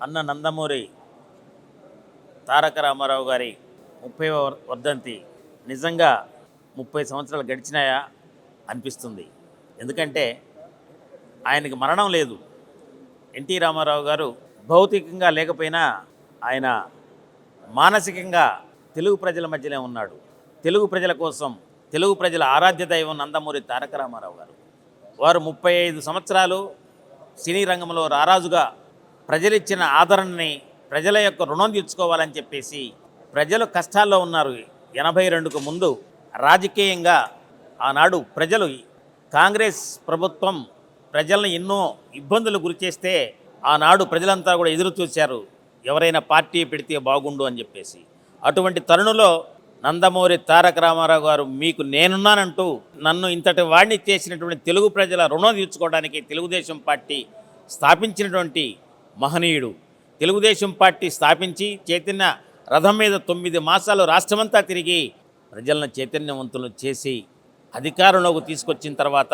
అన్న నందమూరి తారక రామారావు గారి 30వ వర్ధంతి నిజంగా 30 సంవత్సరాలు గడిచినాయా అనిపిస్తుంది. ఎందుకంటే ఆయనకి మరణం లేదు. ఎన్టీ రామారావు గారు భౌతికంగా లేకపోయినా ఆయన మానసికంగా తెలుగు ప్రజల మధ్యనే ఉన్నాడు. తెలుగు ప్రజల కోసం, తెలుగు ప్రజల ఆరాధ్య దైవం నందమూరి తారక రామారావు గారు. వారు 35 సంవత్సరాలు సినీ రంగంలో రారాజుగా ప్రజలిచ్చిన ఆదరణని, ప్రజల యొక్క రుణం తీర్చుకోవాలని చెప్పేసి ప్రజలు కష్టాల్లో ఉన్నారు. 82కు ముందు రాజకీయంగా ఆనాడు ప్రజలు, కాంగ్రెస్ ప్రభుత్వం ప్రజలను ఎన్నో ఇబ్బందులు గురిచేస్తే ఆనాడు ప్రజలంతా కూడా ఎదురు చూశారు, ఎవరైనా పార్టీ పెడితే బాగుండు అని చెప్పేసి. అటువంటి తరుణంలో నందమూరి తారక రామారావు గారు మీకు నేనున్నానంటూ నన్ను ఇంతటి వాడిని చేసినటువంటి తెలుగు ప్రజల రుణం తీర్చుకోవడానికి తెలుగుదేశం పార్టీ స్థాపించినటువంటి మహనీయుడు. తెలుగుదేశం పార్టీ స్థాపించి చైతన్య రథం మీద 9 మాసాలు రాష్ట్రమంతా తిరిగి ప్రజలను చైతన్యవంతులు చేసి అధికారంలోకి తీసుకొచ్చిన తర్వాత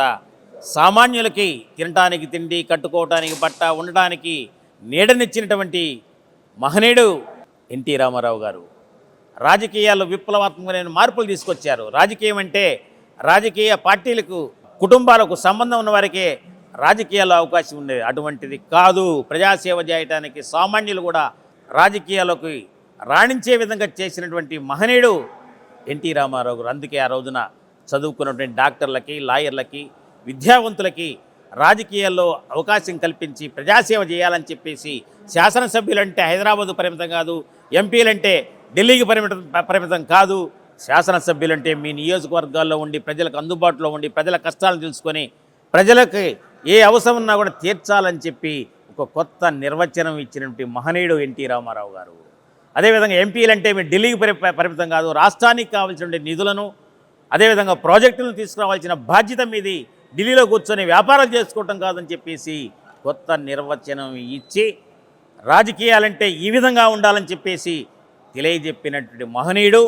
సామాన్యులకి తినడానికి తిండి, కట్టుకోవడానికి బట్ట, ఉండడానికి నీడనిచ్చినటువంటి మహనీయుడు ఎన్టీ రామారావు గారు. రాజకీయాల్లో విప్లవాత్మకమైన మార్పులు తీసుకొచ్చారు. రాజకీయం అంటే రాజకీయ పార్టీలకు, కుటుంబాలకు సంబంధం ఉన్న వారికే రాజకీయాల్లో అవకాశం ఉండేది. అటువంటిది కాదు. ప్రజాసేవ చేయడానికి సామాన్యులు కూడా రాజకీయాల్లోకి రాణించే విధంగా చేసినటువంటి మహనీయుడు ఎన్టీ రామారావు గారు. అందుకే ఆ రోజున చదువుకున్నటువంటి డాక్టర్లకి, లాయర్లకి, విద్యావంతులకి రాజకీయాల్లో అవకాశం కల్పించి ప్రజాసేవ చేయాలని చెప్పేసి శాసనసభ్యులంటే హైదరాబాదు పరిమితం కాదు, ఎంపీలంటే ఢిల్లీకి పరిమితం కాదు, శాసనసభ్యులంటే మీ నియోజకవర్గాల్లో ఉండి ప్రజలకు అందుబాటులో ఉండి ప్రజల కష్టాలను తెలుసుకొని ప్రజలకి ఏ అవసరం ఉన్నా కూడా తీర్చాలని చెప్పి ఒక కొత్త నిర్వచనం ఇచ్చినటువంటి మహనీయుడు ఎన్టీ రామారావు గారు. అదేవిధంగా ఎంపీలంటే మీరు ఢిల్లీకి పరిమితం కాదు, రాష్ట్రానికి కావాల్సిన నిధులను, అదేవిధంగా ప్రాజెక్టులను తీసుకురావాల్సిన బాధ్యత మీది, ఢిల్లీలో కూర్చొని వ్యాపారాలు చేసుకోవటం కాదని చెప్పేసి కొత్త నిర్వచనం ఇచ్చి రాజకీయాలంటే ఈ విధంగా ఉండాలని చెప్పేసి తెలియజెప్పినటువంటి మహనీయుడు.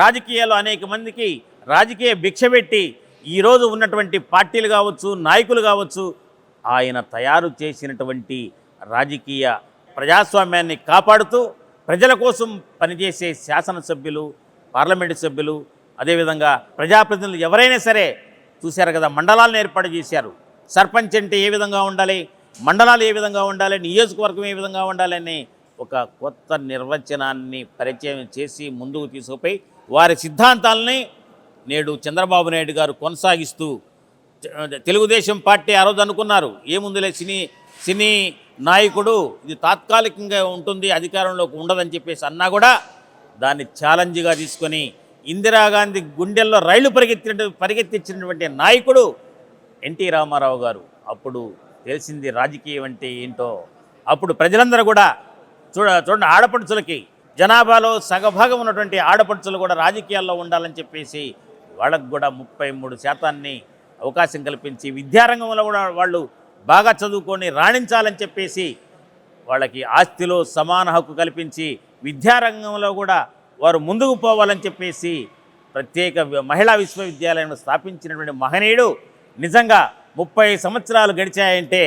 రాజకీయాల్లో అనేక మందికి రాజకీయ భిక్ష పెట్టి ఈరోజు ఉన్నటువంటి పార్టీలు కావచ్చు, నాయకులు కావచ్చు, ఆయన తయారు చేసినటువంటి రాజకీయ ప్రజాస్వామ్యాన్ని కాపాడుతూ ప్రజల కోసం పనిచేసే శాసనసభ్యులు, పార్లమెంటు సభ్యులు, అదేవిధంగా ప్రజాప్రతినిధులు ఎవరైనా సరే చూశారు కదా, మండలాలను ఏర్పాటు చేశారు. సర్పంచ్ అంటే ఏ విధంగా ఉండాలి, మండలాలు ఏ విధంగా ఉండాలి, నియోజకవర్గం ఏ విధంగా ఉండాలని ఒక కొత్త నిర్వచనాన్ని పరిచయం చేసి ముందుకు తీసుకుపోయి వారి సిద్ధాంతాలని నేడు చంద్రబాబు నాయుడు గారు కొనసాగిస్తూ, తెలుగుదేశం పార్టీ ఆ రోజు అనుకున్నారు ఏముందిలే సినీ నాయకుడు ఇది తాత్కాలికంగా ఉంటుంది, అధికారంలోకి ఉండదని చెప్పేసి అన్నా కూడా దాన్ని ఛాలెంజ్గా తీసుకొని ఇందిరాగాంధీ గుండెల్లో రైళ్లు పరిగెత్తించినటువంటి నాయకుడు ఎన్టీ రామారావు గారు. అప్పుడు తెలిసింది రాజకీయం అంటే ఏంటో. అప్పుడు ప్రజలందరూ కూడా చూడండి, ఆడపడుచులకి జనాభాలో సగభాగం ఉన్నటువంటి ఆడపడుచులు కూడా రాజకీయాల్లో ఉండాలని చెప్పేసి వాళ్ళకు కూడా 33% అవకాశం కల్పించి విద్యారంగంలో కూడా వాళ్ళు బాగా చదువుకొని రాణించాలని చెప్పేసి వాళ్ళకి ఆస్తిలో సమాన హక్కు కల్పించి విద్యారంగంలో కూడా వారు ముందుకు పోవాలని చెప్పేసి ప్రత్యేక మహిళా విశ్వవిద్యాలయం స్థాపించినటువంటి మహనీయుడు. నిజంగా 30 సంవత్సరాలు గడిచాయంటే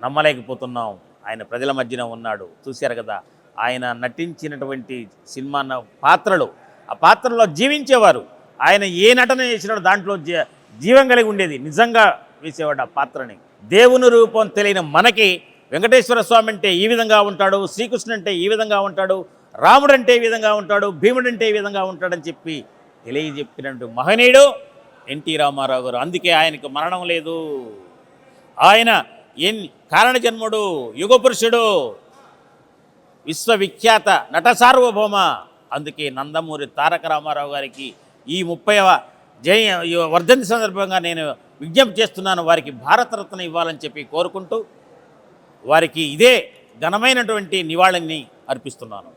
నమ్మలేకపోతున్నాం. ఆయన ప్రజల మధ్యన ఉన్నాడు. చూశారు కదా, ఆయన నటించినటువంటి సినిమా పాత్రలు, ఆ పాత్రలో జీవించేవారు. ఆయన ఏ నటన చేసినాడో దాంట్లో జీవం కలిగి ఉండేది. నిజంగా వేసేవాడు ఆ పాత్రని. దేవుని రూపం తెలియని మనకి వెంకటేశ్వర స్వామి అంటే ఈ విధంగా ఉంటాడు, శ్రీకృష్ణుడు అంటే ఈ విధంగా ఉంటాడు, రాముడు అంటే ఈ విధంగా ఉంటాడు, భీముడు అంటే ఈ విధంగా ఉంటాడని చెప్పి తెలియజెప్పినట్టు మహనీయుడు ఎన్టీ రామారావు గారు. అందుకే ఆయనకు మరణం లేదు. ఆయన కారణజన్ముడు, యుగపురుషుడు, విశ్వవిఖ్యాత నట సార్వభౌమ. అందుకే నందమూరి తారక రామారావు గారికి ఈ 30వ వర్ధంతి సందర్భంగా నేను విజ్ఞప్తి చేస్తున్నాను, వారికి భారతరత్న ఇవ్వాలని చెప్పి కోరుకుంటూ వారికి ఇదే ఘనమైనటువంటి నివాళిని అర్పిస్తున్నాను.